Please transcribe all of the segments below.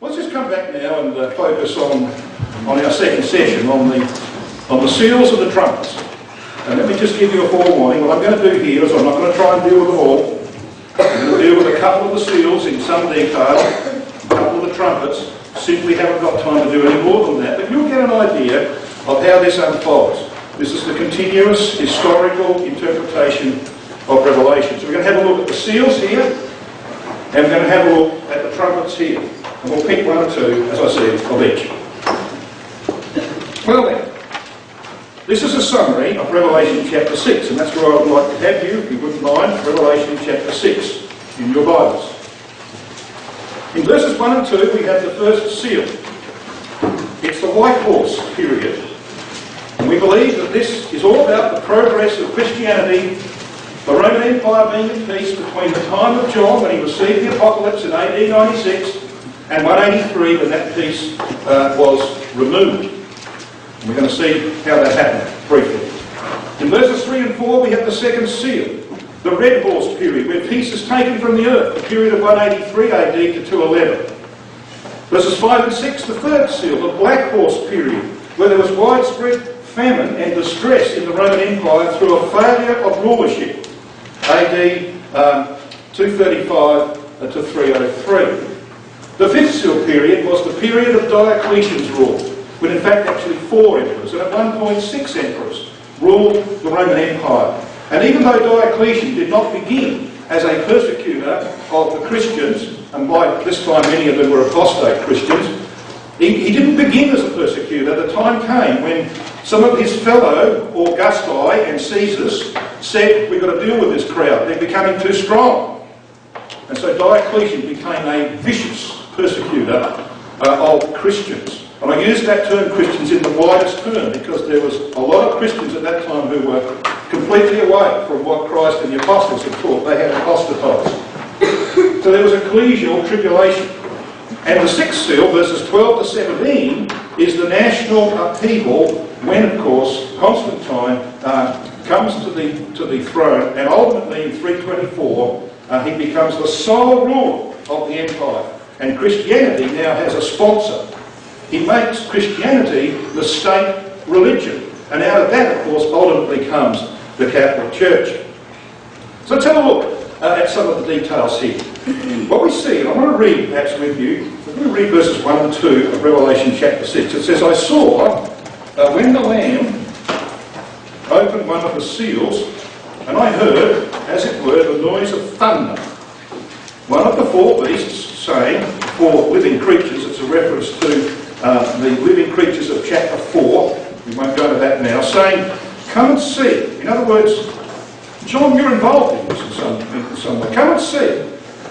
Let's just come back now and focus on our second session on the seals and the trumpets. And let me just give you a forewarning. What I'm going to do here is I'm not going to try and deal with them all. I'm going to deal with a couple of the seals in some detail, a couple of the trumpets. Simply haven't got time to do any more than that, but you'll get an idea of how this unfolds. This is the continuous historical interpretation of Revelation. So we're going to have a look at the seals here, and we're going to have a look at the trumpets here. And we'll pick one or two, as I said, of each. Well then, this is a summary of Revelation chapter 6, and that's where I would like to have you, if you wouldn't mind, Revelation chapter 6 in your Bibles. In verses 1 and 2 we have the first seal. It's the white horse period. And we believe that this is all about the progress of Christianity, the Roman Empire being at peace between the time of John, when he received the Apocalypse in AD 96, and 183, when that peace was removed. And we're going to see how that happened briefly. In verses 3 and 4 we have the second seal, the red horse period, where peace is taken from the earth, the period of 183 AD to 211. Verses 5 and 6, the third seal, the black horse period, where there was widespread famine and distress in the Roman Empire through a failure of rulership, AD 235 to 303. The fifth seal period was the period of Diocletian's rule, when in fact actually 4 emperors, and at one point 6 emperors, ruled the Roman Empire. And even though Diocletian did not begin as a persecutor of the Christians, and by this time many of them were apostate Christians, he didn't begin as a persecutor. The time came when some of his fellow Augusti and Caesars said, we've got to deal with this crowd, they're becoming too strong. And so Diocletian became a vicious persecutor of Christians. And I use that term Christians in the widest term because there was a lot of Christians at that time who were completely away from what Christ and the apostles had taught. They had apostatized. So there was ecclesial tribulation. And the sixth seal, verses 12 to 17, is the national upheaval when, of course, Constantine comes to the throne, and ultimately in 324 he becomes the sole ruler of the empire. And Christianity now has a sponsor. He makes Christianity the state religion. And out of that, of course, ultimately comes the Catholic Church. So let's have a look at some of the details here. What we see, and I want to read perhaps with you, I'm going to read verses 1 and 2 of Revelation chapter 6. It says, I saw when the Lamb opened one of the seals, and I heard, as it were, the noise of thunder. One of the 4 beasts saying, 4 living creatures, it's a reference to the living creatures of chapter 4, we won't go to that now, saying, come and see. In other words, John, you're involved in this in some way. Come and see.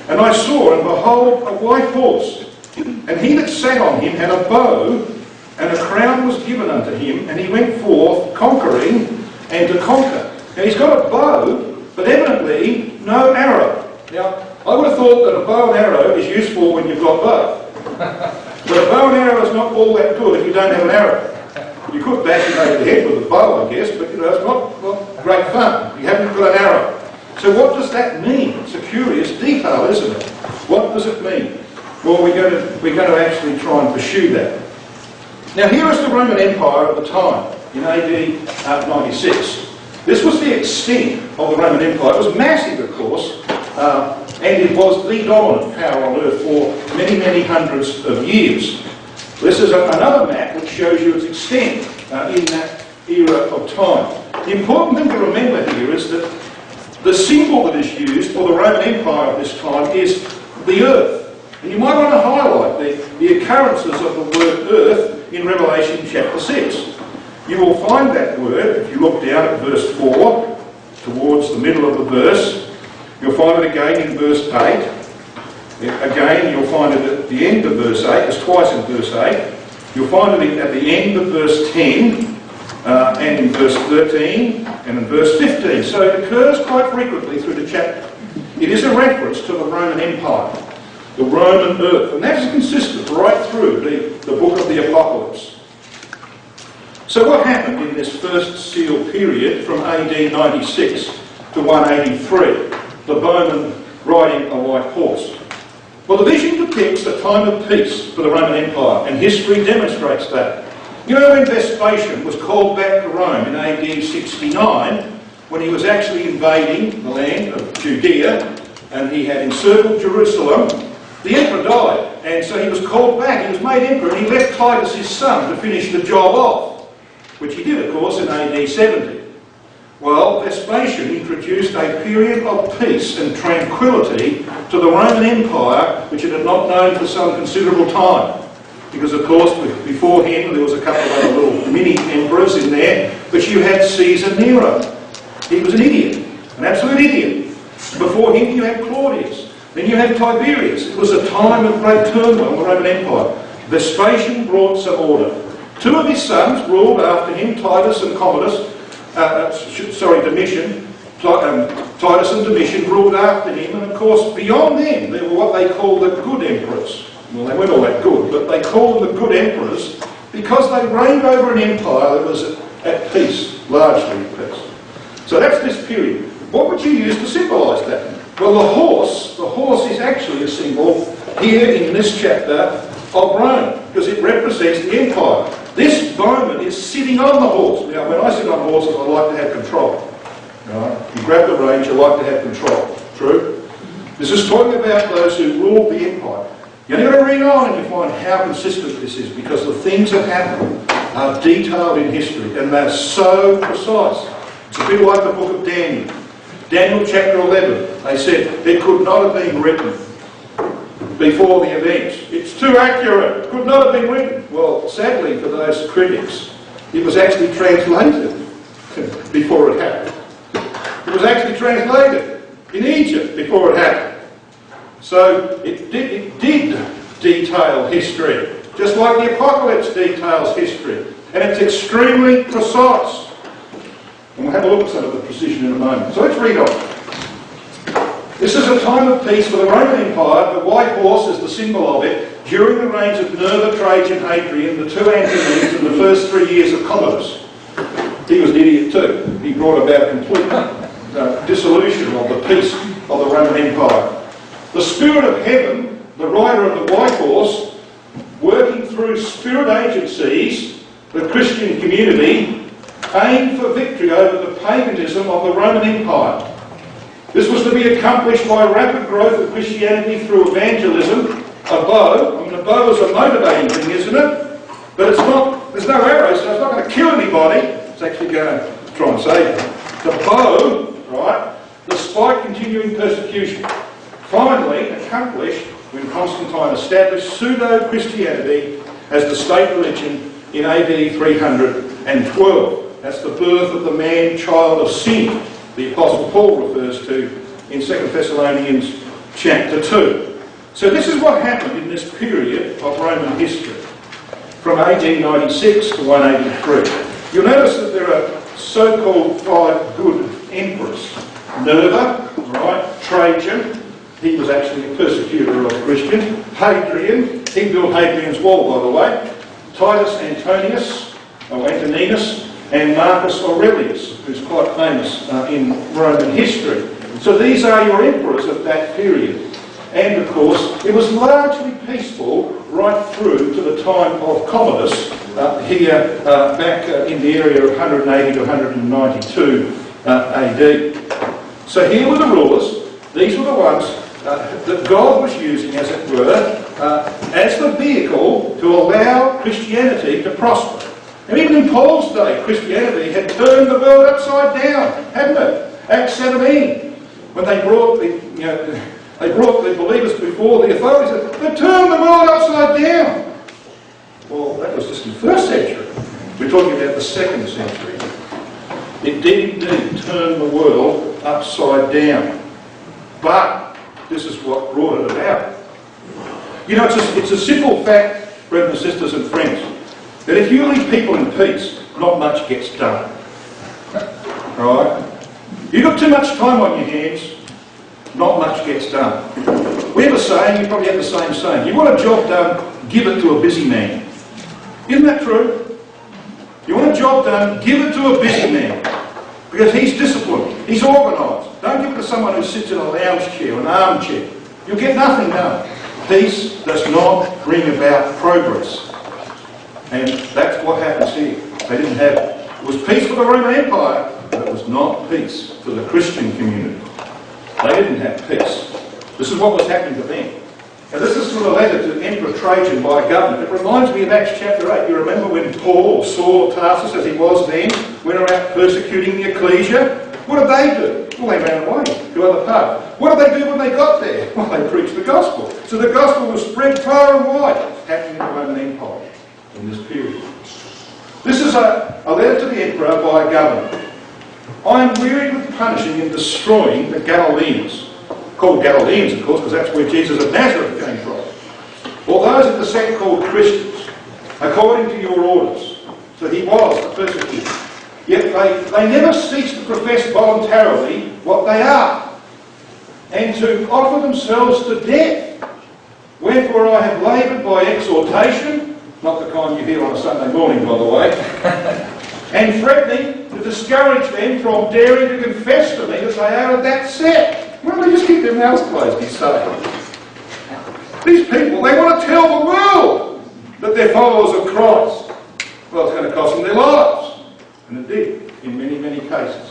And I saw, and behold, a white horse, and he that sat on him had a bow, and a crown was given unto him, and he went forth conquering and to conquer. Now he's got a bow, but evidently no arrow. Now, I would have thought that a bow and arrow is useful when you've got both. But a bow and arrow is not all that good if you don't have an arrow. You could bash it over the head with a bow, I guess, but it's not great fun. You haven't got an arrow. So what does that mean? It's a curious detail, isn't it? What does it mean? Well, we're going to actually try and pursue that. Now here is the Roman Empire at the time, in AD 96. This was the extent of the Roman Empire. It was massive, of course, and it was the dominant power on earth for many, many hundreds of years. This is another map which shows you its extent in that era of time. The important thing to remember here is that the symbol that is used for the Roman Empire of this time is the earth. And you might want to highlight the occurrences of the word earth in Revelation chapter 6. You will find that word, if you look down at verse 4, towards the middle of the verse. You'll find it again in verse 8. Again, you'll find it at the end of verse 8. It's twice in verse 8. You'll find it at the end of verse 10, and in verse 13, and in verse 15. So it occurs quite frequently through the chapter. It is a reference to the Roman Empire, the Roman earth, and that's consistent right through the book of the Apocalypse. So what happened in this first seal period from AD 96 to 183? The bowman riding a white horse. Well, the vision depicts a time of peace for the Roman Empire, and history demonstrates that. You know, when Vespasian was called back to Rome in AD 69, when he was actually invading the land of Judea, and he had encircled Jerusalem, the emperor died, and so he was called back. He was made emperor, and he left Titus, his son, to finish the job off, which he did, of course, in AD 70. Well, Vespasian introduced a period of peace and tranquility to the Roman Empire, which it had not known for some considerable time. Because, of course, before him, there was a couple of other little mini-emperors in there, but you had Caesar Nero. He was an idiot, an absolute idiot. Before him, you had Claudius. Then you had Tiberius. It was a time of great turmoil in the Roman Empire. Vespasian brought some order. Two of his sons ruled after him, Titus and Commodus. Domitian. Titus and Domitian ruled after him, and of course, beyond them, there were what they called the good emperors. Well, they weren't all that good, but they called them the good emperors because they reigned over an empire that was at peace, largely at peace. So that's this period. What would you use to symbolise that? Well, the horse is actually a symbol here in this chapter of Rome, because it represents the empire. This moment is sitting on the horse. Now, when I sit on horses, I like to have control. Right? You grab the reins, you like to have control. True? This is talking about those who ruled the empire. You're going to read on and you find how consistent this is, because the things that happen are detailed in history, and they're so precise. It's a bit like the book of Daniel. Daniel chapter 11, they said it could not have been written before the events. It's too accurate. It could not have been written. Well, sadly for those critics, it was actually translated before it happened. It was actually translated in Egypt before it happened. So it did detail history, just like the Apocalypse details history. And it's extremely precise. And we'll have a look at some of the precision in a moment. So let's read on. This is a time of peace for the Roman Empire. The white horse is the symbol of it. During the reigns of Nerva, Trajan, Hadrian, the two Antonines, and the first 3 years of Commodus. He was an idiot too. He brought about complete dissolution of the peace of the Roman Empire. The Spirit of Heaven, the rider of the white horse, working through spirit agencies, the Christian community, aimed for victory over the paganism of the Roman Empire. This was to be accomplished by rapid growth of Christianity through evangelism. A bow is a motivating thing, isn't it? But it's not, there's no arrow, so it's not going to kill anybody. It's actually going to try and save them. The bow, right, despite continuing persecution, finally accomplished when Constantine established pseudo-Christianity as the state religion in AD 312. That's the birth of the man-child of sin the Apostle Paul refers to in 2 Thessalonians chapter 2. So this is what happened in this period of Roman history, from AD 96 to 183. You'll notice that there are so-called 5 good emperors. Nerva, right, Trajan, he was actually a persecutor of Christians. Hadrian, he built Hadrian's wall, by the way. Titus Antonius, or Antoninus, and Marcus Aurelius, who's quite famous in Roman history. So these are your emperors of that period. And of course, it was largely peaceful right through to the time of Commodus, here back in the area of 180 to 192 AD. So here were the rulers. These were the ones that God was using, as it were, as the vehicle to allow Christianity to prosper. And even in Paul's day, Christianity had turned the world upside down, hadn't it? Acts 17, when they brought the believers before the authorities, they turned the world upside down. Well, that was just in the first century. We're talking about the 2nd century. It did indeed turn the world upside down. But this is what brought it about. You know, it's a simple fact, brothers and sisters and friends, that if you leave people in peace, not much gets done. Right? You've got too much time on your hands, not much gets done. We have a saying, you probably have the same saying, you want a job done, give it to a busy man. Isn't that true? You want a job done, give it to a busy man. Because he's disciplined, he's organised. Don't give it to someone who sits in a lounge chair, an armchair. You'll get nothing done. Peace does not bring about progress. And that's what happens here. They didn't have it. It was peace for the Roman Empire, but it was not peace for the Christian community. They didn't have peace. This is what was happening to them. Now this is from a letter to Emperor Trajan by a governor. It reminds me of Acts chapter 8. You remember when Paul, or Saul of Tarsus as he was then, went around persecuting the ecclesia? What did they do? Well, they ran away to other parts. What did they do when they got there? Well, they preached the gospel. So the gospel was spread far and wide, happening in the Roman Empire in this period. This is a letter to the emperor by a governor. I am wearied with punishing and destroying the Galileans, called Galileans, of course, because that's where Jesus of Nazareth came from, or those of the sect called Christians, according to your orders. So he was a persecutor. Yet they never cease to profess voluntarily what they are, and to offer themselves to death. Wherefore I have laboured by exhortation, not the kind you hear on a Sunday morning, by the way, and threatening to discourage them from daring to confess to me that they are of that sect. Why don't they just keep their mouths closed, he's saying. These people, they want to tell the world that they're followers of Christ. Well, it's going to cost them their lives. And it did, in many, many cases.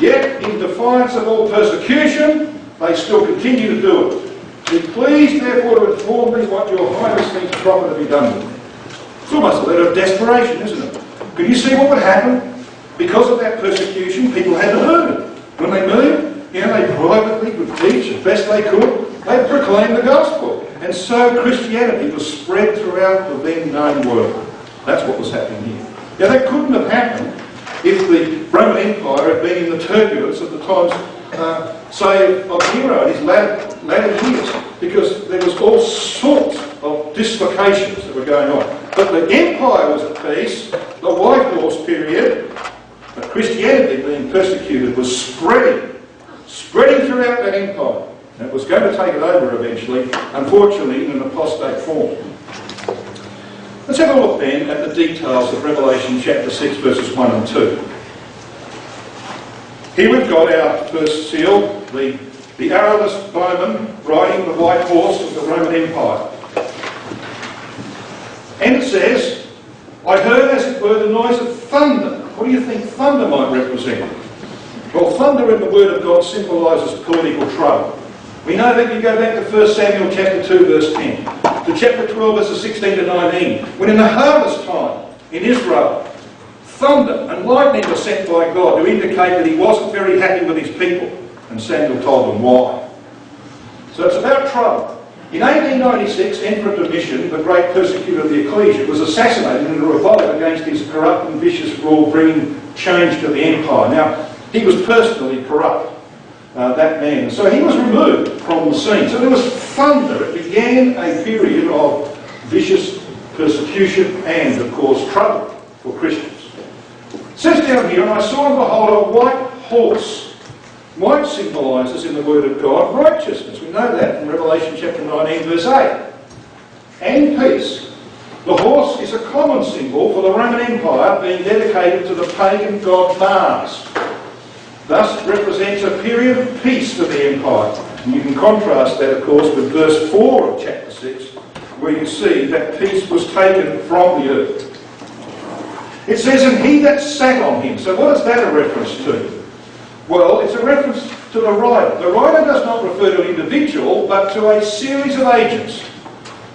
Yet, in defiance of all persecution, they still continue to do it. Be pleased, therefore, to inform me what your Highness thinks proper to be done with it. It's almost a letter of desperation, isn't it? Can you see what would happen? Because of that persecution, people had to learn it. When they moved, they privately would teach as best they could. They proclaimed the gospel. And so Christianity was spread throughout the then known world. That's what was happening here. Now that couldn't have happened if the Roman Empire had been in the turbulence of the times, say, of Nero in his latter years, because there was all sorts of dislocations that were going on. But the empire was at peace, the White Horse period, but Christianity being persecuted was spreading throughout that empire. And it was going to take it over eventually, unfortunately in an apostate form. Let's have a look then at the details of Revelation chapter 6 verses 1 and 2. Here we've got our first seal, the arrowless bowman riding the white horse of the Roman Empire. And it says, I heard as it were the noise of thunder. What do you think thunder might represent? Well, thunder in the Word of God symbolises political trouble. We know that you go back to 1 Samuel chapter 2 verse 10, to chapter 12 verses 16 to 19, when in the harvest time in Israel, thunder and lightning were sent by God to indicate that he wasn't very happy with his people, and Samuel told them why. So it's about trouble. In 1896, Emperor Domitian, the great persecutor of the ecclesia, was assassinated in a revolt against his corrupt and vicious rule, bringing change to the empire. Now, he was personally corrupt. That man. So he was removed from the scene. So there was thunder. It began a period of vicious persecution and, of course, trouble for Christians. It says down here, and I saw and behold a white horse. White symbolises in the Word of God righteousness. We know that from Revelation chapter 19 verse 8. And peace. The horse is a common symbol for the Roman Empire being dedicated to the pagan god Mars. Thus represents a period of peace for the empire. And you can contrast that, of course, with verse 4 of chapter 6, where you see that peace was taken from the earth. It says, and he that sat on him. So what is that a reference to? Well, it's a reference to the rider. The rider does not refer to an individual, but to a series of agents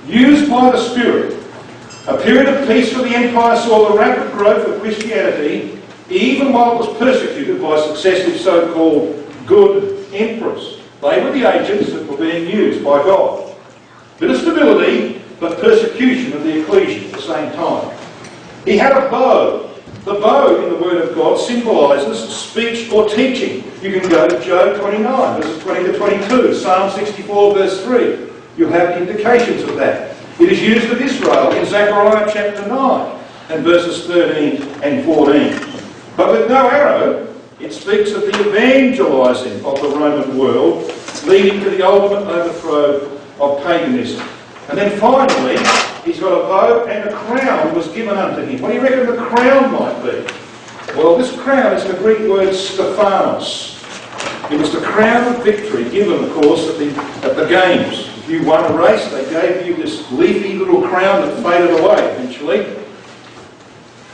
used by the Spirit. A period of peace for the empire saw the rapid growth of Christianity, even while it was persecuted by successive so-called good emperors. They were the agents that were being used by God. Bit of stability, but persecution of the ecclesia at the same time. He had a bow. The bow in the Word of God symbolises speech or teaching. You can go to Job 29, verses 20 to 22, Psalm 64, verse 3. You'll have indications of that. It is used of Israel in Zechariah chapter 9 and verses 13 and 14. But with no arrow, it speaks of the evangelising of the Roman world, leading to the ultimate overthrow of paganism. And then finally, he's got a bow and a crown was given unto him. What do you reckon the crown might be? Well, this crown is the Greek word Stephanos. It was the crown of victory given, of course, at the games. If you won a race, they gave you this leafy little crown that faded away eventually.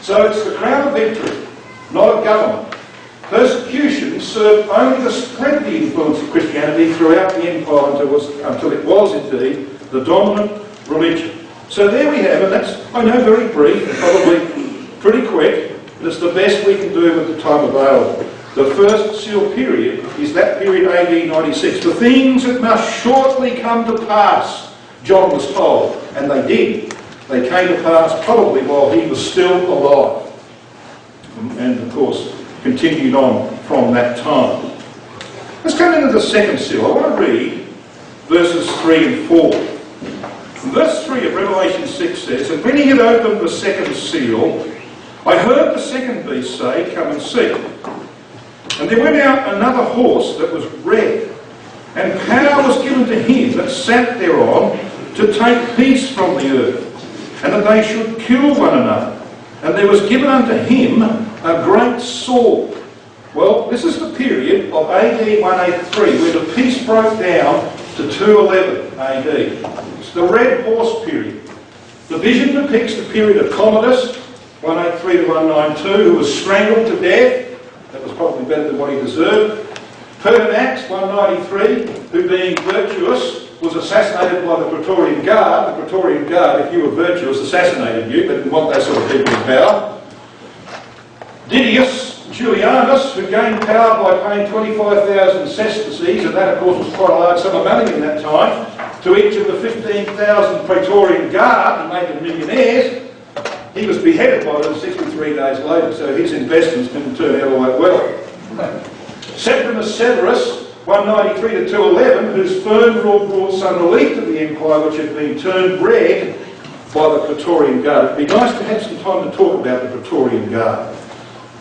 So it's the crown of victory, not of government. Persecution served only to spread the influence of Christianity throughout the empire until it was indeed the dominant religion. So there we have, and that's, I know, very brief, probably pretty quick, but it's the best we can do with the time available. The first seal period is that period AD 96. The things that must shortly come to pass, John was told, and they did. They came to pass probably while he was still alive. And of course, continued on from that time. Let's come into the second seal. I want to read verses 3 and 4. Verse 3 of Revelation 6 says, "And when he had opened the second seal, I heard the second beast say, 'Come and see.' And there went out another horse that was red, and power was given to him that sat thereon to take peace from the earth, and that they should kill one another. And there was given unto him a great sword." Well, this is the period of AD 183, where the peace broke down to 211 AD. It's the red horse period. The vision depicts the period of Commodus, 183 to 192, who was strangled to death. That was probably better than what he deserved. Pertinax, 193, who being virtuous was assassinated by the Praetorian Guard. The Praetorian Guard, if you were virtuous, assassinated you. They didn't want that sort of people in power. Didius Julianus, who gained power by paying 25,000 sesterces, and that of course was quite a large sum of money in that time, to each of the 15,000 Praetorian Guard and made them millionaires. He was beheaded by them 63 days later, so his investments didn't turn out all that well. Septimus Severus, 193 to 211, whose firm rule brought some relief to the empire which had been turned red by the Praetorian Guard. It'd be nice to have some time to talk about the Praetorian Guard,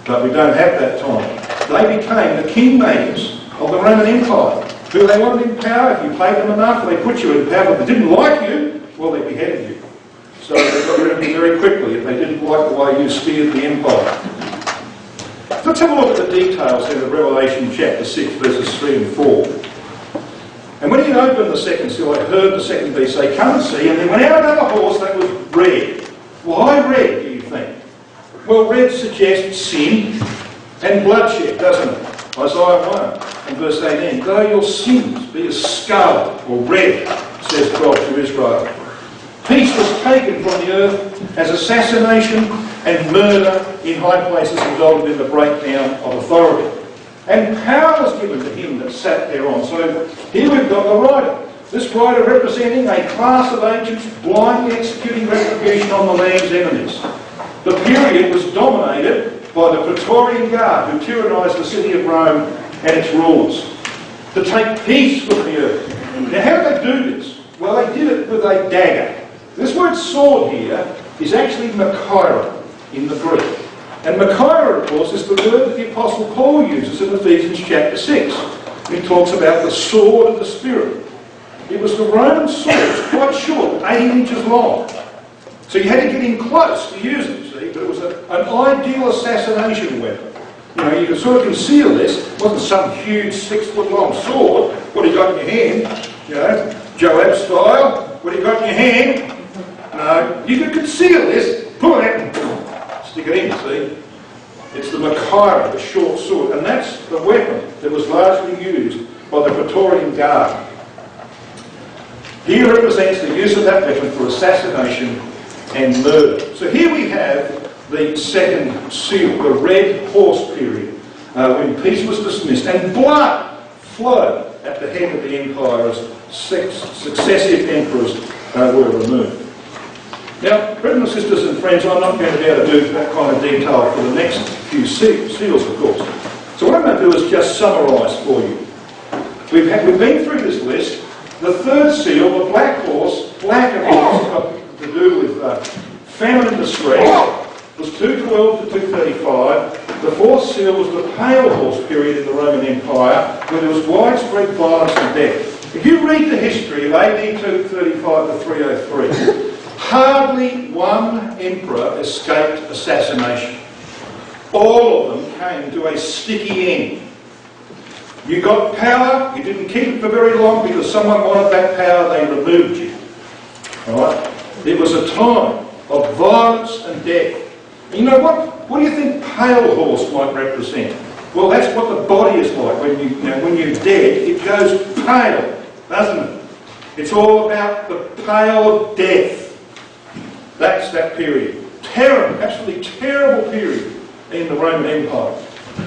but we don't have that time. They became the kingmakers of the Roman Empire. Who they wanted in power, if you paid them enough, they put you in power. If they didn't like you, well, they beheaded you. So they got rid of you very quickly if they didn't like the way you steered the empire. Let's have a look at the details then of Revelation chapter 6, verses 3 and 4. "And when he opened the second seal, I heard the second beast say, 'Come and see.' And there went out another horse that was red." Why red, do you think? Well, red suggests sin and bloodshed, doesn't it? Isaiah 1 and verse 18. "Though your sins be as scarlet or red, says God to Israel." Peace was taken from the earth as assassination and murder in high places resulted in the breakdown of authority. And power was given to him that sat thereon. So here we've got the rider. This rider representing a class of agents blindly executing retribution on the land's enemies. The period was dominated by the Praetorian Guard, who tyrannised the city of Rome and its rulers, to take peace from the earth. Now how did they do this? Well, they did it with a dagger. This word sword here is actually Machaira in the Greek. And Machaira, of course, is the word that the Apostle Paul uses in Ephesians chapter 6. He talks about the sword of the Spirit. It was the Roman sword, quite short, 8 inches long. So you had to get in close to use it, see, but it was an ideal assassination weapon. You know, you could sort of conceal this. It wasn't some huge 6-foot-long sword. What have you got in your hand? You know, Joab style. What have you got in your hand? No, you could conceal this, pull it out and stick it in, see? It's the Machaira, the short sword, and that's the weapon that was largely used by the Praetorian Guard. He represents the use of that weapon for assassination and murder. So here we have the second seal, the red horse period, when peace was dismissed and blood flowed at the head of the empire as successive emperors were removed. Now, brothers and sisters and friends, I'm not going to be able to do that kind of detail for the next few seals, of course. So what I'm going to do is just summarise for you. We've been through this list. The third seal, the black horse, black of course, got to do with famine and distress, was 212 to 235. The fourth seal was the pale horse period in the Roman Empire, where there was widespread violence and death. If you read the history of AD 235 to 303, hardly one emperor escaped assassination. All of them came to a sticky end. You got power, you didn't keep it for very long because someone wanted that power, they removed you. Alright? It was a time of violence and death. And you know what do you think pale horse might represent? Well, that's what the body is like. When you're dead, it goes pale, doesn't it? It's all about the pale death. That's that period. Terrible, absolutely terrible period in the Roman Empire.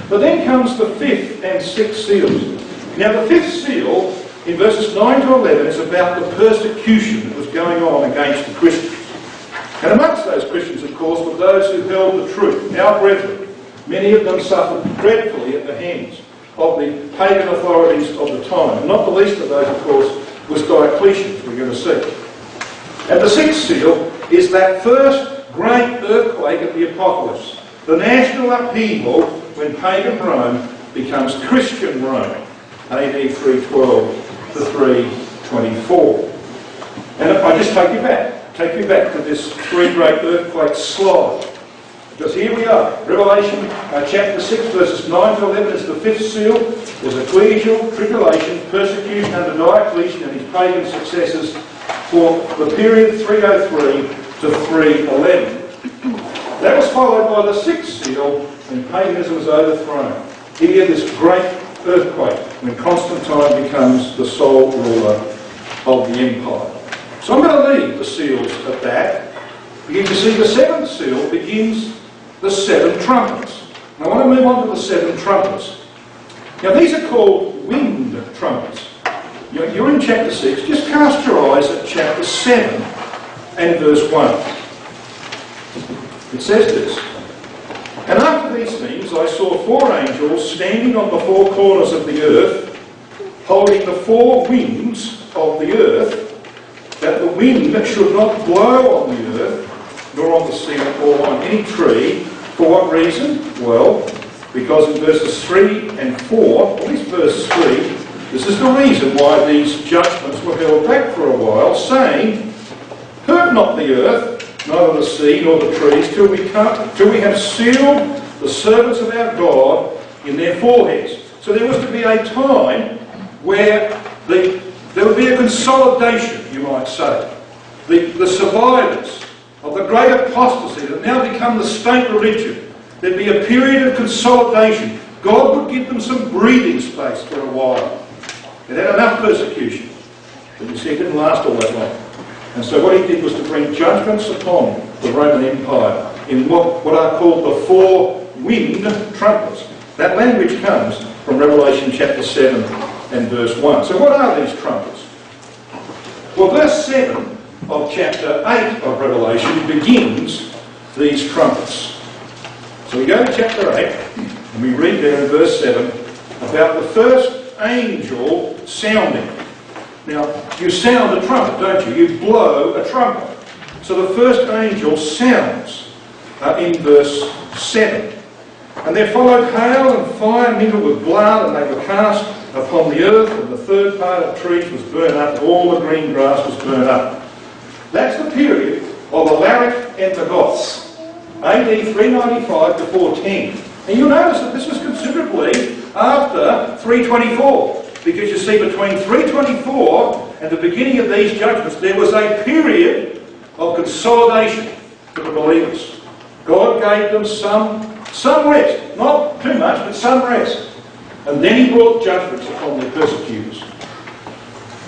But then comes the 5th and 6th seals. Now the 5th seal, in verses 9 to 11, is about the persecution that was going on against the Christians. And amongst those Christians, of course, were those who held the truth, our brethren. Many of them suffered dreadfully at the hands of the pagan authorities of the time. And not the least of those, of course, was Diocletian, we're going to see. And the 6th seal is that first great earthquake of the apocalypse. The national upheaval when pagan Rome becomes Christian Rome, AD 312 to 324. And if I just take you back to this 3 great earthquake slide. Because here we are, Revelation chapter 6 verses 9 to 11 is the 5th seal. There's ecclesial tribulation, persecution under Diocletian and his pagan successors for the period 303 to 311. That was followed by the 6th seal when paganism was overthrown. Here this great earthquake when Constantine becomes the sole ruler of the empire. So I'm going to leave the seals at that. You can see the 7th seal begins the 7 trumpets. Now I want to move on to the 7 trumpets. Now these are called wind trumpets. You're in chapter 6, just cast your eyes at chapter 7 and verse 1. It says this, "And after these things I saw 4 angels standing on the 4 corners of the earth, holding the 4 winds of the earth, that the wind should not blow on the earth, nor on the sea, or on any tree." For what reason? Well, because in verses 3 and 4, at least verse 3, this is the reason why these judgments were held back for a while, saying, "Hurt not the earth, neither the sea nor the trees, till we have sealed the servants of our God in their foreheads." So there was to be a time where there would be a consolidation, you might say. The survivors of the great apostasy that now become the state religion, there'd be a period of consolidation. God would give them some breathing space for a while. It had enough persecution. But you see, it didn't last all that long. And so what he did was to bring judgments upon the Roman Empire in what are called the 4 wind trumpets. That language comes from Revelation chapter 7 and verse 1. So what are these trumpets? Well, verse 7 of chapter 8 of Revelation begins these trumpets. So we go to chapter 8 and we read there in verse 7 about the first angel sounding. Now, you sound a trumpet, don't you? You blow a trumpet. So the first angel sounds in verse 7. "And there followed hail and fire mingled with blood, and they were cast upon the earth, and the 3rd part of trees was burnt up, and all the green grass was burnt up." That's the period of Alaric and the Goths, AD 395 to 410. And you'll notice that this was considerably after 324, because you see between 324 and the beginning of these judgments there was a period of consolidation for the believers. God gave them some rest, not too much, but some rest. And then he brought judgments upon their persecutors.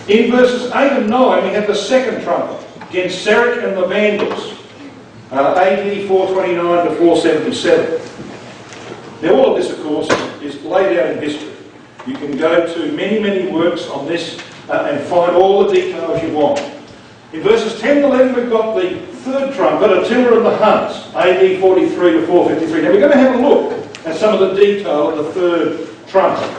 In verses 8 and 9 we have the 2nd trumpet against Serach and the Vandals, AD 429 to 477. Now all of this, of course, is laid out in history. You can go to many, many works on this and find all the details you want. In verses 10 and 11 we've got the 3rd trumpet, Attila and the Huns, AD 43 to 453. Now we're going to have a look at some of the detail of the 3rd trumpet.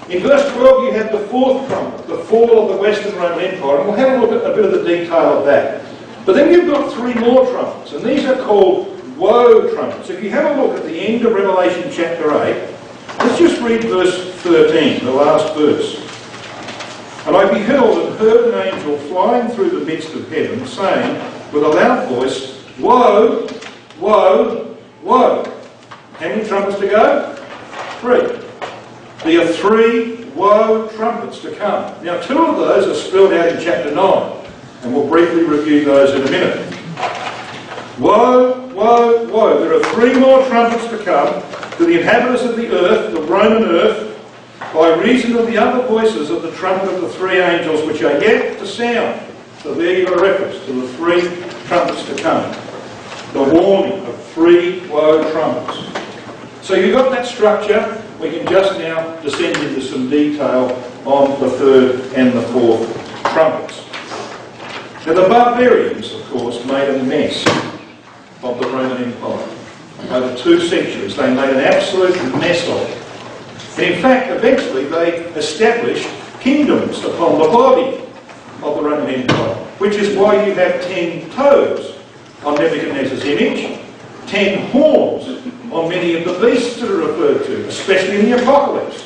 In verse 12 you have the 4th trumpet, the fall of the Western Roman Empire, and we'll have a look at a bit of the detail of that. But then you've got 3 more trumpets, and these are called woe trumpets. If you have a look at the end of Revelation chapter 8, let's just read verse 13, the last verse. "And I beheld and heard an angel flying through the midst of heaven, saying with a loud voice, Woe, woe, woe." How many trumpets to go? 3. there are 3 woe trumpets to come. Now 2 of those are spelled out in chapter 9, and we'll briefly review those in a minute. Woe, woe, woe. There are 3 more trumpets to come to the inhabitants of the earth, the Roman earth, by reason of the other voices of the trumpet of the 3 angels which are yet to sound. So there you've got a reference to the 3 trumpets to come. The warning of 3 woe trumpets. So you've got that structure. We can just now descend into some detail on the 3rd and the 4th trumpets. Now the barbarians, of course, made a mess of the Roman Empire. Over 2 centuries they made an absolute mess of it. And in fact, eventually they established kingdoms upon the body of the Roman Empire, which is why you have 10 toes on Nebuchadnezzar's image, 10 horns on many of the beasts that are referred to, especially in the Apocalypse,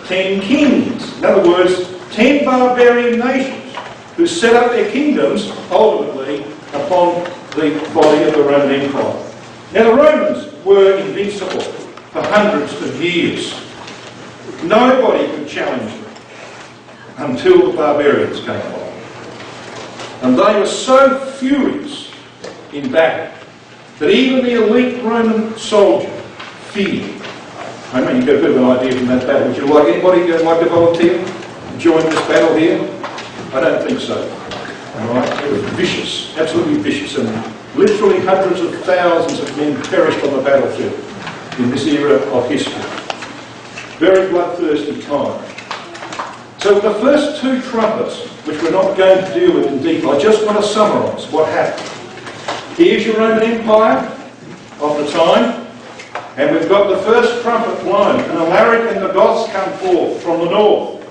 10 kings, in other words, 10 barbarian nations who set up their kingdoms ultimately upon the body of the Roman Empire. Now the Romans were invincible for hundreds of years. Nobody could challenge them until the barbarians came along. And they were so furious in battle that even the elite Roman soldier feared. I mean, you get a bit of an idea from that battle. Would you like anybody like to volunteer to join this battle here? I don't think so. All right? It was vicious, absolutely vicious, and literally hundreds of thousands of men perished on the battlefield in this era of history. Very bloodthirsty time. So the first 2 trumpets, which we're not going to deal with in detail, I just want to summarise what happened. Here's your Roman Empire of the time, and we've got the first trumpet blown, and Alaric and the Goths come forth from the north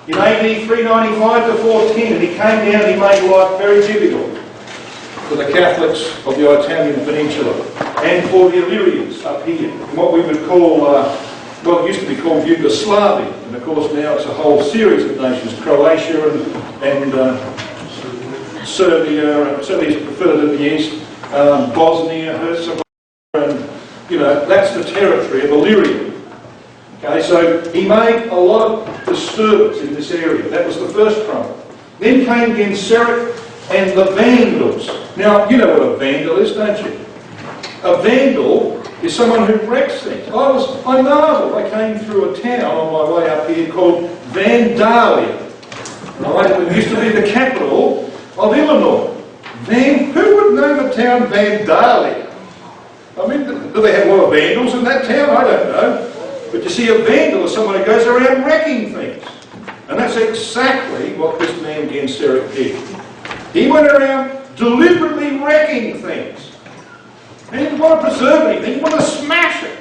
in AD 395 to 410, and he came down and he made life very difficult for the Catholics of the Italian peninsula and for the Illyrians up here, in what we would call, well, it used to be called Yugoslavia, and of course now it's a whole series of nations, Croatia and Serbia, Serbia's further to the east, Bosnia, Herzegovina, and, you know, that's the territory of Illyria. Okay, so he made a lot of disturbance in this area. That was the first trumpet. Then came Genseric and the Vandals. Now, you know what a Vandal is, don't you? A Vandal is someone who wrecks things. I marvelled. I came through a town on my way up here called Vandalia. Right? It used to be the capital of Illinois. Who would name a town Vandalia? I mean, do they have a lot of vandals in that town? I don't know. But you see, a vandal is someone who goes around wrecking things. And that's exactly what this man Genseric did. He went around deliberately wrecking things. He didn't want to preserve anything, he wanted to smash it.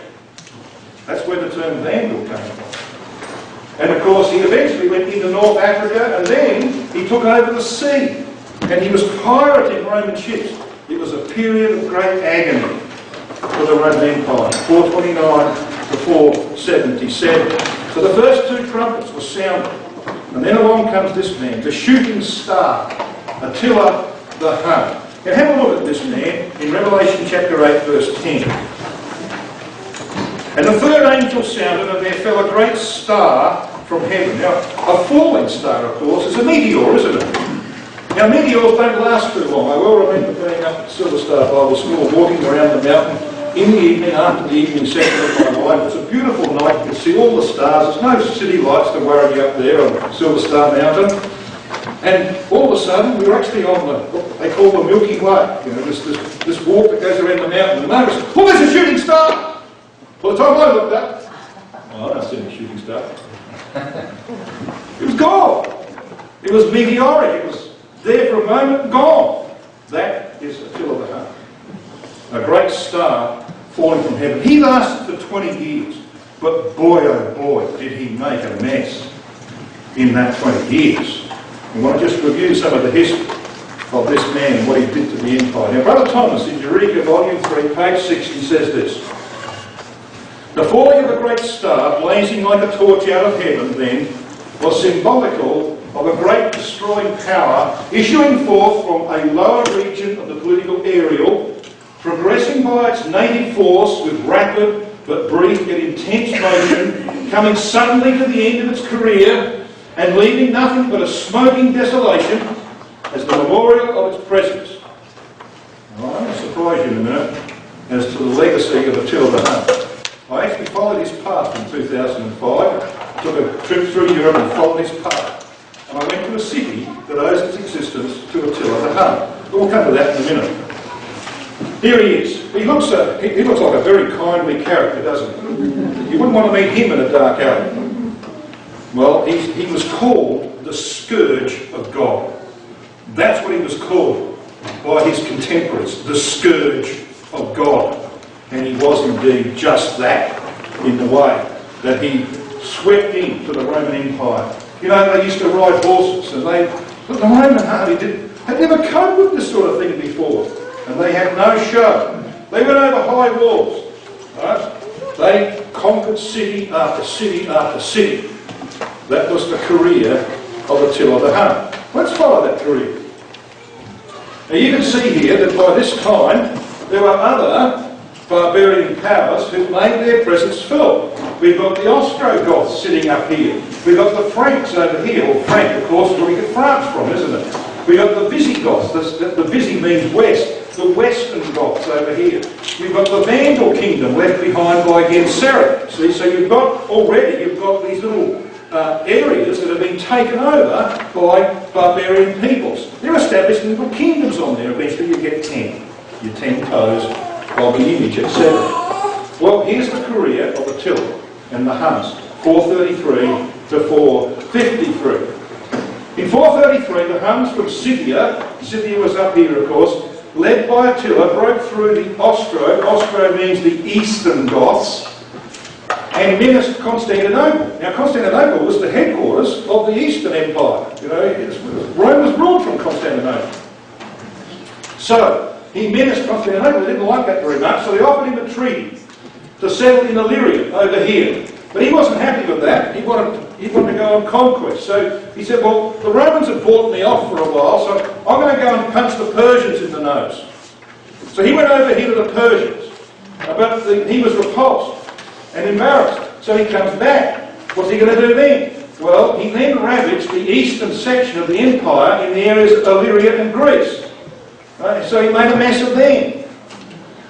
That's where the term vandal came from. And of course, he eventually went into North Africa, and then he took over the sea. And he was pirating Roman ships. It was a period of great agony for the Roman Empire, 429 to 477. So the first 2 trumpets were sounded. And then along comes this man, the shooting star, Attila the Hun. Now have a look at this man in Revelation chapter 8 verse 10. And the 3rd angel sounded, and there fell a great star from heaven. Now, a falling star, of course, is a meteor, isn't it? Now, meteors don't last too long. I well remember being up at Silver Star Bible School, walking around the mountain in the evening after the evening session of my life. It's a beautiful night. You can see all the stars. There's no city lights to worry you up there on Silver Star Mountain. And all of a sudden, we were actually on what they call the Milky Way. You know, this walk that goes around the mountain. And notice, oh, there's a shooting star! By the time I looked up, oh, I don't see any shooting star. It was gone. It was meteoric. It was there for a moment, gone. That is Attila the Hun. A great star falling from heaven. He lasted for 20 years. But boy, oh boy, did he make a mess in that 20 years. I want to just review some of the history of this man and what he did to the empire. Now, Brother Thomas in Eureka, Volume 3, page 60, says this. The falling of a great star, blazing like a torch out of heaven, then, was symbolical of a great destroying power issuing forth from a lower region of the political aerial, progressing by its native force with rapid but brief yet intense motion coming suddenly to the end of its career and leaving nothing but a smoking desolation as the memorial of its presence. Now, I'm going to surprise you in a minute as to the legacy of Attila the Hun. I actually followed his path in 2005, took a trip through Europe and followed his path. And I went to a city that owes its existence to Attila the Hun. We'll come to that in a minute. Here he is. He looks like a very kindly character, doesn't he? You wouldn't want to meet him in a dark alley. Well, he was called the Scourge of God. That's what he was called by his contemporaries, the Scourge of God. And he was indeed just that, in the way that he swept into the Roman Empire. You know, they used to ride horses, and the Roman army had never coped with this sort of thing before. And they had no show. They went over high walls. Right? They conquered city after city after city. That was the career of Attila the Hun. Let's follow that career. Now you can see here that by this time there were other barbarian powers who made their presence felt. We've got the Ostrogoths sitting up here. We've got the Franks over here. Well, Frank, of course, is where we get France from, isn't it? We've got the Visigoths. The Visi means west. The Western Goths over here. We've got the Vandal kingdom left behind by Genseric. See, so you've got these little areas that have been taken over by barbarian peoples. They're establishing little kingdoms on there. Eventually you get 10. Your 10 toes of the image, etc. Well, here's the career of Attila and the Huns, 433 to 453. In 433, the Huns from Scythia was up here, of course, led by Attila, broke through the Ostro means the Eastern Goths, and menaced Constantinople. Now, Constantinople was the headquarters of the Eastern Empire. You know, Rome was ruled from Constantinople. So, he menaced Constantinople. They didn't like that very much, so they offered him a treaty to settle in Illyria over here. But he wasn't happy with that. He wanted to go on conquest. So he said, well, the Romans have bought me off for a while, so I'm going to go and punch the Persians in the nose. So he went over here to the Persians. But he was repulsed and embarrassed. So he comes back. What's he going to do then? Well, he then ravaged the eastern section of the empire in the areas of Illyria and Greece. Right? So he made a mess of them.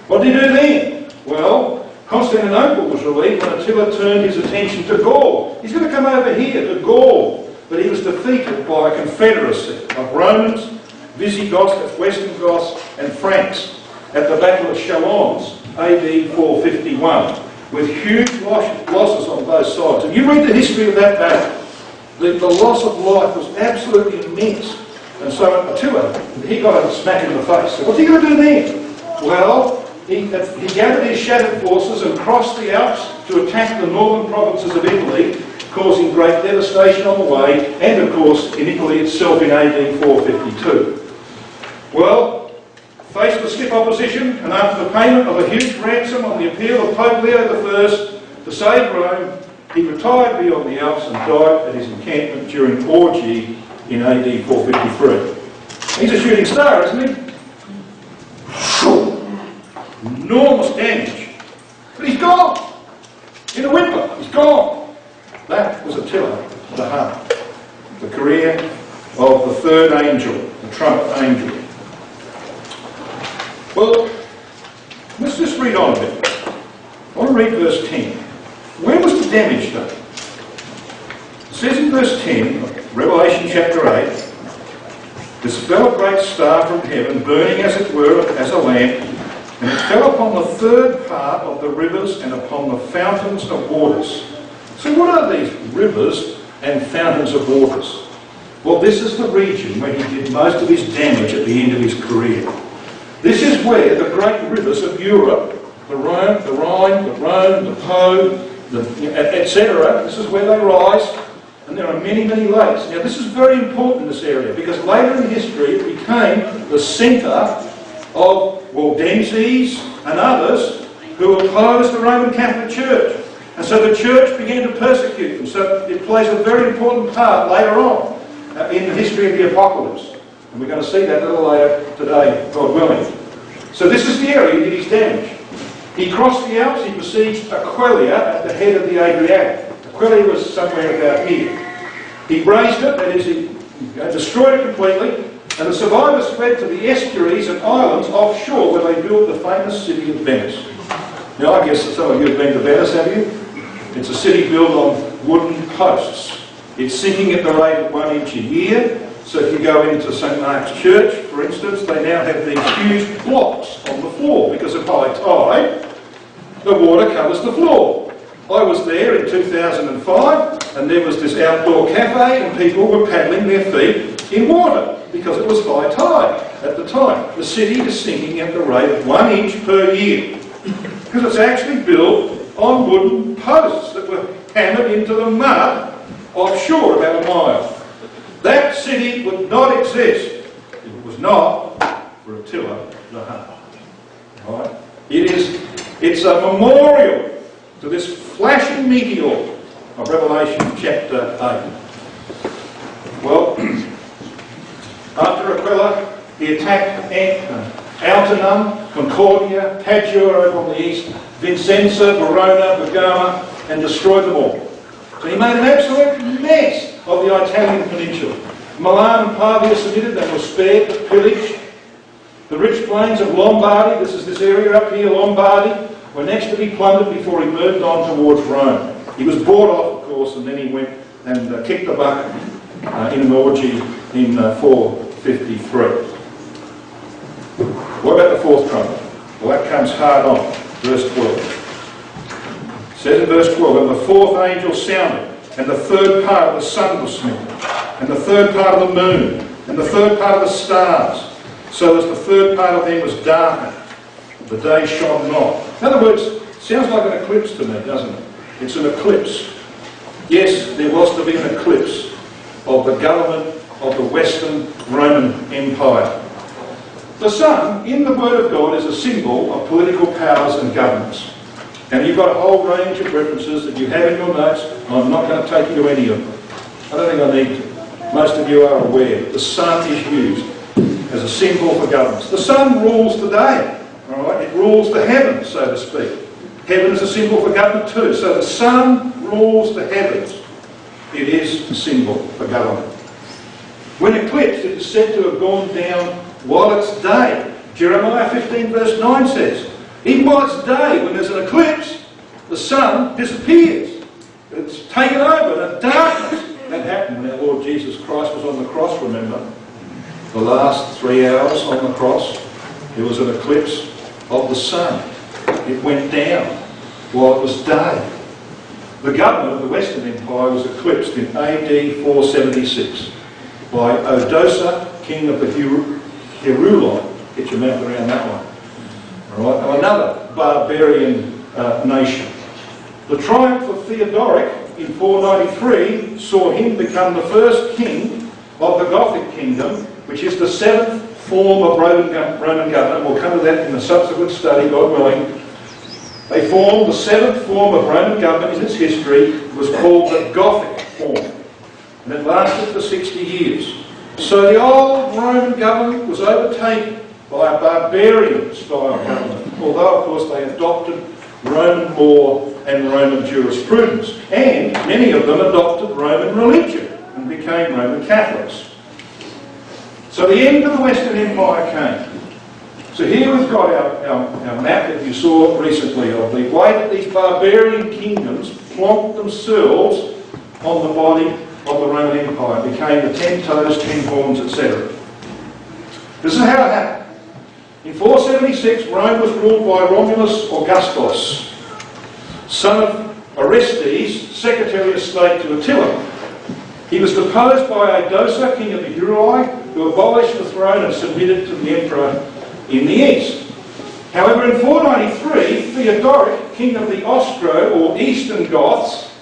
What did he do then? Well, Constantinople was relieved when Attila turned his attention to Gaul. He's going to come over here to Gaul, but he was defeated by a confederacy of Romans, Visigoths, that's Western Goths, and Franks at the Battle of Chalons, AD 451, with huge losses on both sides. If you read the history of that battle, the loss of life was absolutely immense. And so Attila, he got a smack in the face. So what's he going to do then? Well, he gathered his shattered forces and crossed the Alps to attack the northern provinces of Italy, causing great devastation on the way, and of course in Italy itself in AD 452. Well, faced with stiff opposition, and after the payment of a huge ransom on the appeal of Pope Leo I to save Rome, he retired beyond the Alps and died at his encampment during orgy in AD 453. He's a shooting star, isn't he? Enormous damage. But he's gone. In a whimper, he's gone. That was Attila the Hun. The career of the third angel, the trumpet angel. Well, let's just read on a bit. I want to read verse 10. Where was the damage done? It says in verse 10 of Revelation chapter 8, "This fell a great star from heaven, burning as it were as a lamp, and it fell upon the third part of the rivers and upon the fountains of waters." So what are these rivers and fountains of waters? Well, this is the region where he did most of his damage at the end of his career. This is where the great rivers of Europe, the Rhine, the Po, etc., this is where they rise, and there are many, many lakes. Now this is very important in this area, because later in history it became the centre of Waldenses and others who opposed the Roman Catholic Church. And so the church began to persecute them. So it plays a very important part later on in the history of the apocalypse. And we're going to see that a little later today, God willing. So this is the area he did his damage. He crossed the Alps, he besieged Aquileia at the head of the Adriatic. Aquila was somewhere about here. He razed it, that is, he destroyed it completely, and the survivors fled to the estuaries and islands offshore where they built the famous city of Venice. Now, I guess some of you have been to Venice, have you? It's a city built on wooden posts. It's sinking at the rate of 1 inch a year. So if you go into St Mark's Church, for instance, they now have these huge blocks on the floor because of high tide. The water covers the floor. I was there in 2005 and there was this outdoor cafe and people were paddling their feet in water because it was high tide at the time. The city is sinking at the rate of 1 inch per year because it's actually built on wooden posts that were hammered into the mud offshore about a mile. That city would not exist if it was not for Attila the Hun. Right? It's a memorial to this flashing meteor of Revelation chapter 8. Well, after Aquila, he attacked Altinum, Concordia, Padua over on the east, Vicenza, Verona, Bergamo, and destroyed them all. So he made an absolute mess of the Italian peninsula. Milan and Pavia submitted, they were spared but pillaged. The rich plains of Lombardy, this is this area up here, Lombardy, were next to be plundered before he moved on towards Rome. He was bought off, of course, and then he went and kicked the bucket in an orgy in 453. What about the fourth trumpet? Well, that comes hard on, verse 12. It says in verse 12, and the fourth angel sounded, and the third part of the sun was smitten, and the third part of the moon, and the third part of the stars, so as the third part of them was darkened. The day shone not. In other words, it sounds like an eclipse to me, doesn't it? It's an eclipse. Yes, there was to be an eclipse of the government of the Western Roman Empire. The sun, in the Word of God, is a symbol of political powers and governments. And you've got a whole range of references that you have in your notes. I'm not going to take you to any of them. I don't think I need to. Most of you are aware that the sun is used as a symbol for governments. The sun rules the day. All right? It rules the heavens, so to speak. Heaven is a symbol for government too. So the sun rules the heavens. It is a symbol for government. When eclipsed, it is said to have gone down while it's day. Jeremiah 15 verse 9 says, even while it's day, when there's an eclipse, the sun disappears. It's taken over, the darkness. That happened when our Lord Jesus Christ was on the cross, remember? The last 3 hours on the cross, there was an eclipse of the sun. It went down while it was day. The government of the Western Empire was eclipsed in AD 476 by Odoacer, king of the Heruli. Get your mouth around that one. All right, another barbarian nation. The triumph of Theodoric in 493 saw him become the first king of the Gothic kingdom, which is the seventh form of Roman government. We'll come to that in a subsequent study, God willing. They formed the seventh form of Roman government in its history. It was called the Gothic form, and it lasted for 60 years. So the old Roman government was overtaken by a barbarian style government, although of course they adopted Roman law and Roman jurisprudence, and many of them adopted Roman religion and became Roman Catholics. So the end of the Western Empire came. So here we've got our map that you saw recently of the way that these barbarian kingdoms plonked themselves on the body of the Roman Empire, became the 10 toes, 10 horns, etc. This is how it happened. In 476, Rome was ruled by Romulus Augustus, son of Orestes, Secretary of State to Attila. He was deposed by Odoacer, king of the Heruli, who abolished the throne and submitted to the emperor in the east. However, in 493, Theodoric, king of the Ostro, or Eastern Goths,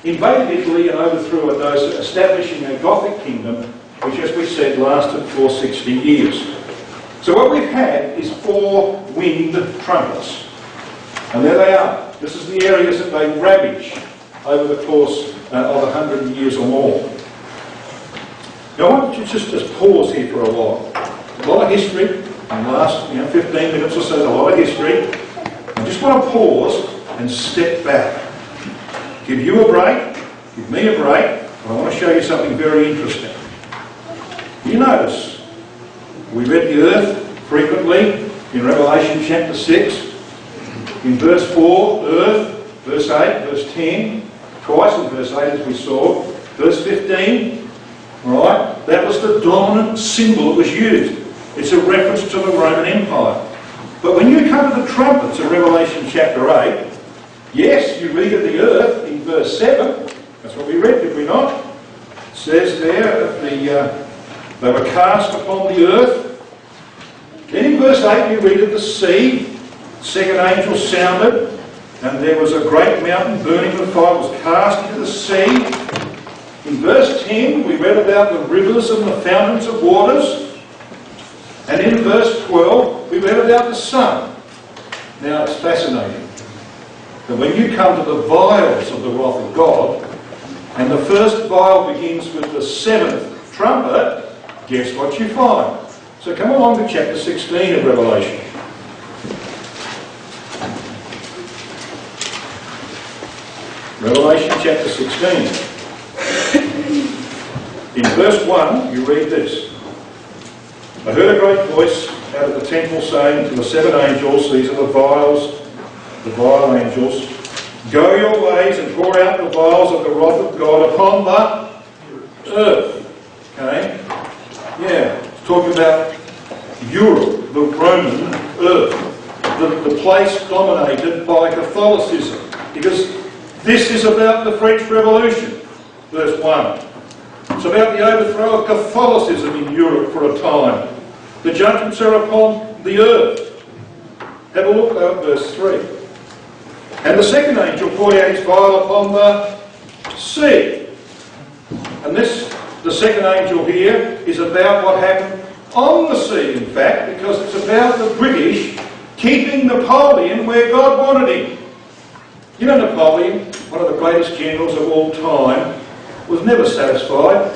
invaded Italy and overthrew Odoacer, establishing a Gothic kingdom, which, as we said, lasted for 60 years. So what we've had is 4 winged trumpets. And there they are. This is the areas that they ravage over the course of 100 years or more. Now I want you just pause here for a while. A lot of history. In the last 15 minutes or so, there's a lot of history. I just want to pause and step back. Give you a break, Give me a break, but I want to show you something very interesting. You notice, we read the earth frequently in Revelation chapter 6. In verse 4, earth, verse 8, verse 10, twice in verse 8 as we saw, verse 15, right? That was the dominant symbol that was used. It's a reference to the Roman Empire. But when you come to the trumpets in Revelation chapter 8, yes, you read of the earth in verse 7. That's what we read, did we not? It says there that they were cast upon the earth. Then in verse 8 you read of the sea. The second angel sounded, and there was a great mountain burning with fire, was cast into the sea. In verse 10 we read about the rivers and the fountains of waters. And in verse 12 we read about the sun. Now it's fascinating that when you come to the vials of the wrath of God, and the first vial begins with the 7th trumpet, guess what you find? So come along to chapter 16 of Revelation. Revelation chapter 16. In verse 1 you read this. I heard a great voice out of the temple saying to the 7 angels, these are the vials, the vial angels, go your ways and pour out the vials of the wrath of God upon the earth. Okay? Yeah, it's talking about Europe, the Roman earth, the place dominated by Catholicism. Because this is about the French Revolution, verse 1. It's about the overthrow of Catholicism in Europe for a time. The judgments are upon the earth. Have a look at verse 3. And the second angel poured out his vial upon the sea. And this, the second angel here, is about what happened on the sea, in fact, because it's about the British keeping Napoleon where God wanted him. You know, Napoleon, one of the greatest generals of all time, was never satisfied.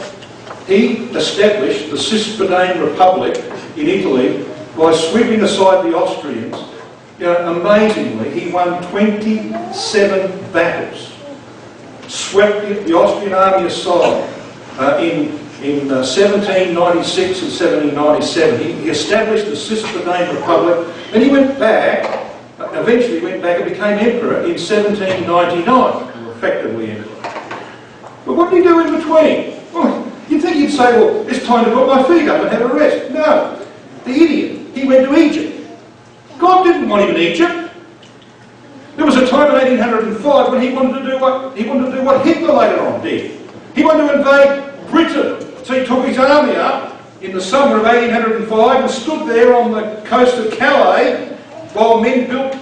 He established the Cispadine Republic in Italy by sweeping aside the Austrians. You know, amazingly, he won 27 battles. Swept the Austrian army aside in 1796 and 1797. He established the Cispadine Republic. Then he went back, eventually went back and became emperor in 1799, or effectively emperor. But what did he do in between? Well, you'd think he'd say, well, it's time to put my feet up and have a rest. No, the idiot. He went to Egypt. God didn't want him in Egypt. There was a time in 1805 when he wanted to do what Hitler later on did. He wanted to invade Britain. So he took his army up in the summer of 1805 and stood there on the coast of Calais while men built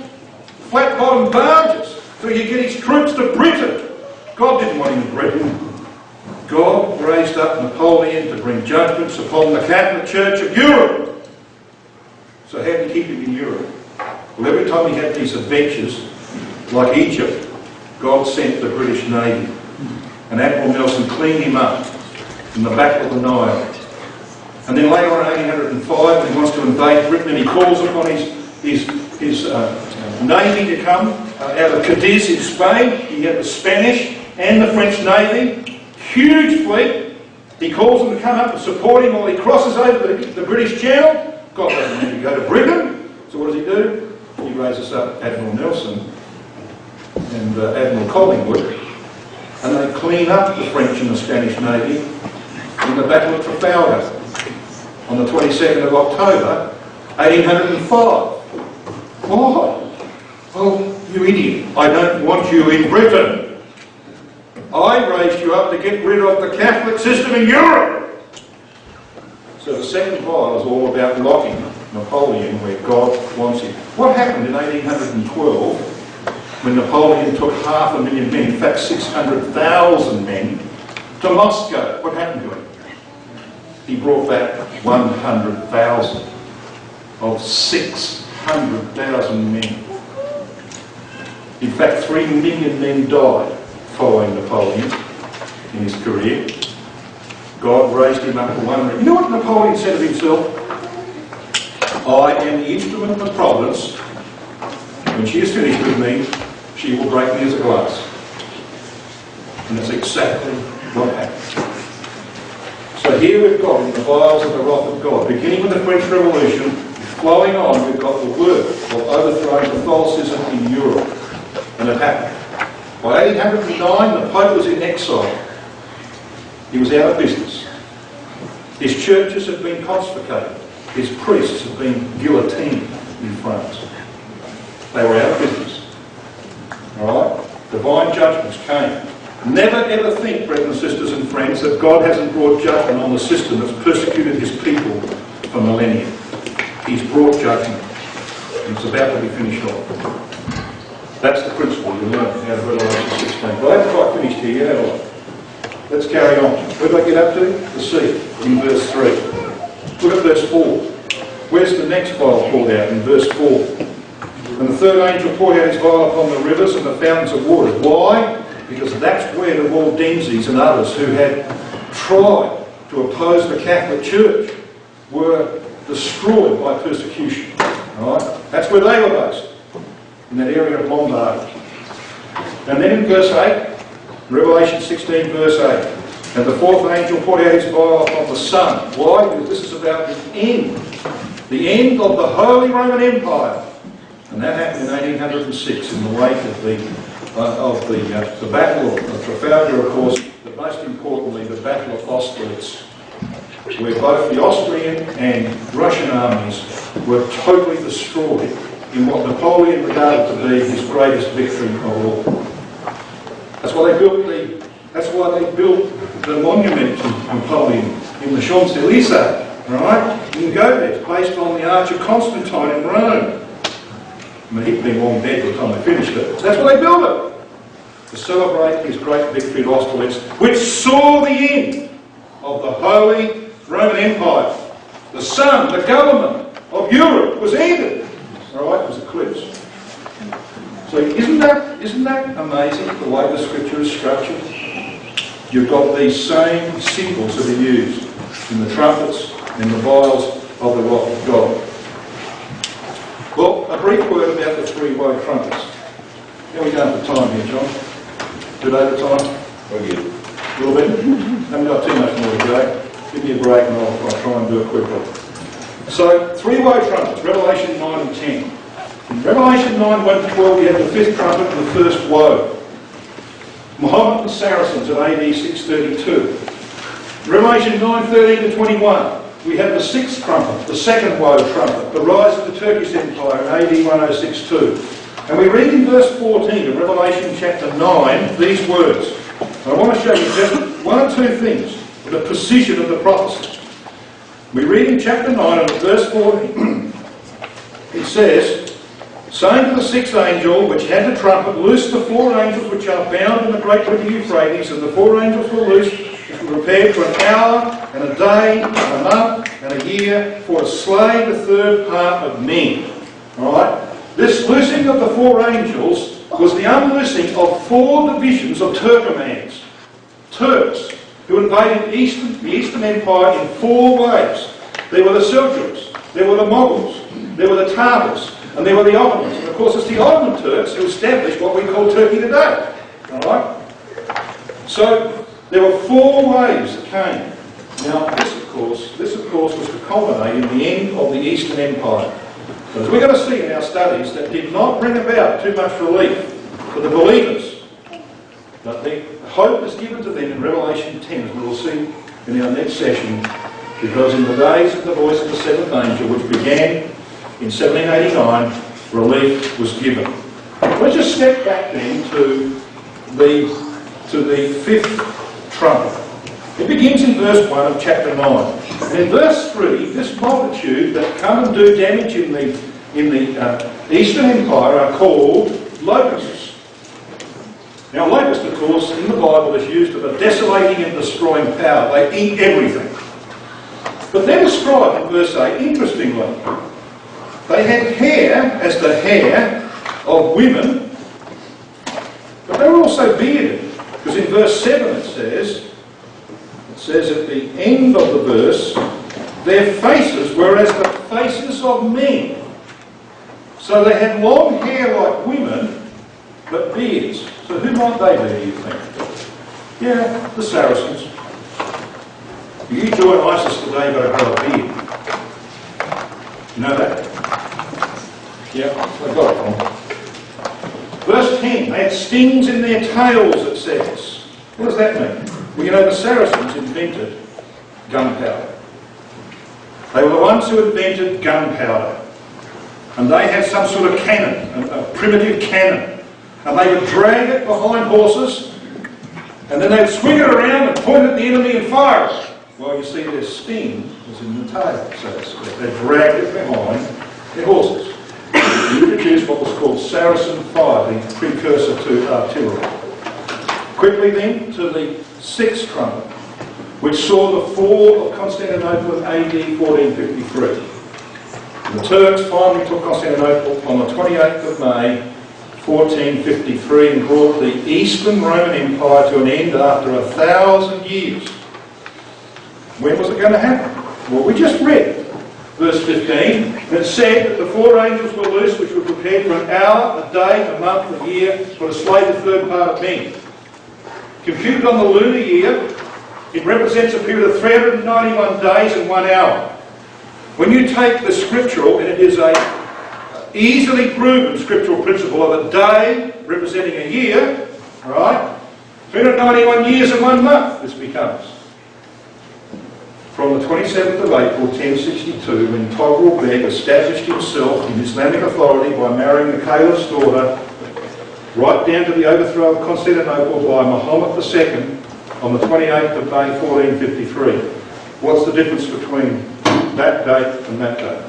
flat-bottomed barges so he could get his troops to Britain. God didn't want him in Britain. God raised up Napoleon to bring judgments upon the Catholic Church of Europe. So how did he keep him in Europe? Well, every time he had these adventures, like Egypt, God sent the British Navy. And Admiral Nelson cleaned him up in the Battle of the Nile. And then later on in 1805, when he wants to invade Britain, and he calls upon his navy to come out of Cadiz in Spain. He had the Spanish and the French Navy, huge fleet. He calls them to come up and support him while he crosses over the British Channel. God doesn't need to go to Britain. So what does he do? He raises up Admiral Nelson and Admiral Collingwood, and they clean up the French and the Spanish Navy in the Battle of Trafalgar on the 22nd of October, 1805. Why? Oh, you idiot. I don't want you in Britain. I raised you up to get rid of the Catholic system in Europe. So the second vial is all about locking Napoleon where God wants him. What happened in 1812 when Napoleon took 500,000 men, in fact 600,000 men, to Moscow? What happened to him? He brought back 100,000 of 600,000 men. In fact, 3 million men died following Napoleon in his career. God raised him up to one. You know what Napoleon said of himself? I am the instrument of Providence. When she is finished with me, she will break me as a glass. And that's exactly what happened. So here we've got in the vials of the wrath of God, beginning with the French Revolution, flowing on, we've got the work of overthrowing Catholicism in Europe. And it happened. By 1809, the Pope was in exile. He was out of business. His churches had been confiscated. His priests had been guillotined in France. They were out of business. Alright? Divine judgments came. Never ever think, brothers and sisters and friends, that God hasn't brought judgment on the system that's persecuted his people for millennia. He's brought judgment. And it's about to be finished off. That's the principle you learn out of Revelation 16. But I haven't quite finished here yet. Let's carry on. Where did I get up to? The sea, in verse 3. Look at verse 4. Where's the next vial poured out? In verse 4. And the third angel poured out his vial upon the rivers and the fountains of water. Why? Because that's where the Waldenses and others who had tried to oppose the Catholic Church were destroyed by persecution. Right? That's where they were based, in that area of Lombardy. And then in verse 8, Revelation 16 verse 8, and the fourth angel poured out his vial upon the sun. Why? Because this is about the end of the Holy Roman Empire. And that happened in 1806 in the wake of the Battle of Trafalgar, of course, but most importantly the Battle of Austerlitz, where both the Austrian and Russian armies were totally destroyed in what Napoleon regarded to be his greatest victory of all. That's why they built the monument to Napoleon in the Champs-Elysees, right? You can go there. It's based on the Arch of Constantine in Rome. I mean, he'd been long dead by the time they finished it. So that's why they built it, to celebrate his great victory at Austerlitz, which saw the end of the Holy Roman Empire. The sun, the government of Europe was ended. All right, it was eclipsed. So isn't that amazing, the way the scripture is structured? You've got these same symbols that are used in the trumpets, in the vials of the wrath of God. Well, a brief word about the three-way trumpets. How are we going for time here, John? Good over time? We're good. A little bit? Haven't got too much more to go. Give me a break and I'll try and do it quickly. So, three-way trumpets, Revelation 9 and 10. In Revelation 9, 1 to 12, we have the fifth trumpet and the first woe. Muhammad and Saracens of AD 632. Revelation 9, 13 to 21, we have the sixth trumpet, the second woe trumpet, the rise of the Turkish Empire in AD 1062. And we read in verse 14 of Revelation chapter 9 these words. And I want to show you just one or two things with the precision of the prophecy. We read in chapter 9 and verse 14, it says, saying to the sixth angel, which had the trumpet, loose the four angels which are bound in the great river Euphrates, and the four angels were loosed, which were prepared for an hour, and a day, and a month, and a year, for to slay the third part of men. Alright? This loosing of the four angels was the unloosing of four divisions of Turkomans, Turks, who invaded the Eastern Empire in four ways. There were the Seljuks, there were the Mongols, there were the Tartars, and there were the Ottomans. And of course it's the Ottoman Turks who established what we call Turkey today. Alright? So there were four waves that came. Now this of course was to culminate in the end of the Eastern Empire. So as we're going to see in our studies, that did not bring about too much relief for the believers. But the hope is given to them in Revelation 10, as we will see in our next session, because in the days of the voice of the seventh angel, which began in 1789, relief was given. Let's just step back then to the fifth trumpet. It begins in verse 1 of chapter 9. And in verse 3, this multitude that come and do damage in the Eastern Empire are called locusts. Now locusts, of course, in the Bible is used of a desolating and destroying power. They eat everything. But they're described in verse 8, interestingly. They had hair as the hair of women, but they were also bearded. Because in verse 7 it says at the end of the verse, their faces were as the faces of men. So they had long hair like women, but beards. So who might they be, do you think? Yeah, the Saracens. You join ISIS today, you've got to grow a beard. You know that? Yeah, I got it wrong. Verse 10, they had stings in their tails, it says. What does that mean? Well, you know, the Saracens invented gunpowder. They were the ones who invented gunpowder. And they had some sort of cannon, a primitive cannon. And they would drag it behind horses, and then they would swing it around and point at the enemy and fire it. Well, you see, their sting was in the tail, so to speak. They dragged it behind their horses. They introduced what was called Saracen fire, the precursor to artillery. Quickly then to the sixth trumpet, which saw the fall of Constantinople in AD 1453. And the Turks finally took Constantinople on the 28th of May 1453 and brought the Eastern Roman Empire to an end after 1,000 years. When was it going to happen? Well, we just read verse 15. It said that the four angels were loose, which were prepared for an hour, a day, a month, a year, for to slay the third part of men. Computed on the lunar year, it represents a period of 391 days and 1 hour. When you take the scriptural, and it is a easily proven scriptural principle of a day representing a year, right? 391 years and 1 month this becomes. From the 27th of April 1062, when Togrul Beg established himself in Islamic authority by marrying the Caliph's daughter, right down to the overthrow of Constantinople by Muhammad II on the 28th of May 1453. What's the difference between that date and that date?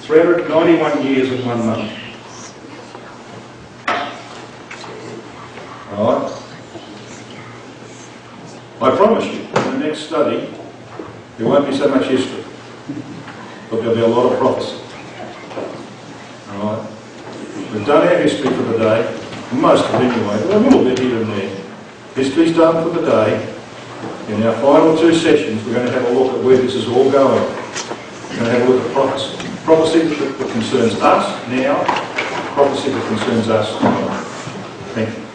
391 years and 1 month. Alright? I promise you, in the next study, there won't be so much history, but there'll be a lot of prophecy. Alright? We've done our history for the day, most of it anyway, but a little bit here and there. History's done for the day. In our final 2 sessions, we're going to have a look at where this is all going. We're going to have a look at prophecy. Prophecy that concerns us now, prophecy that concerns us tomorrow. Thank you.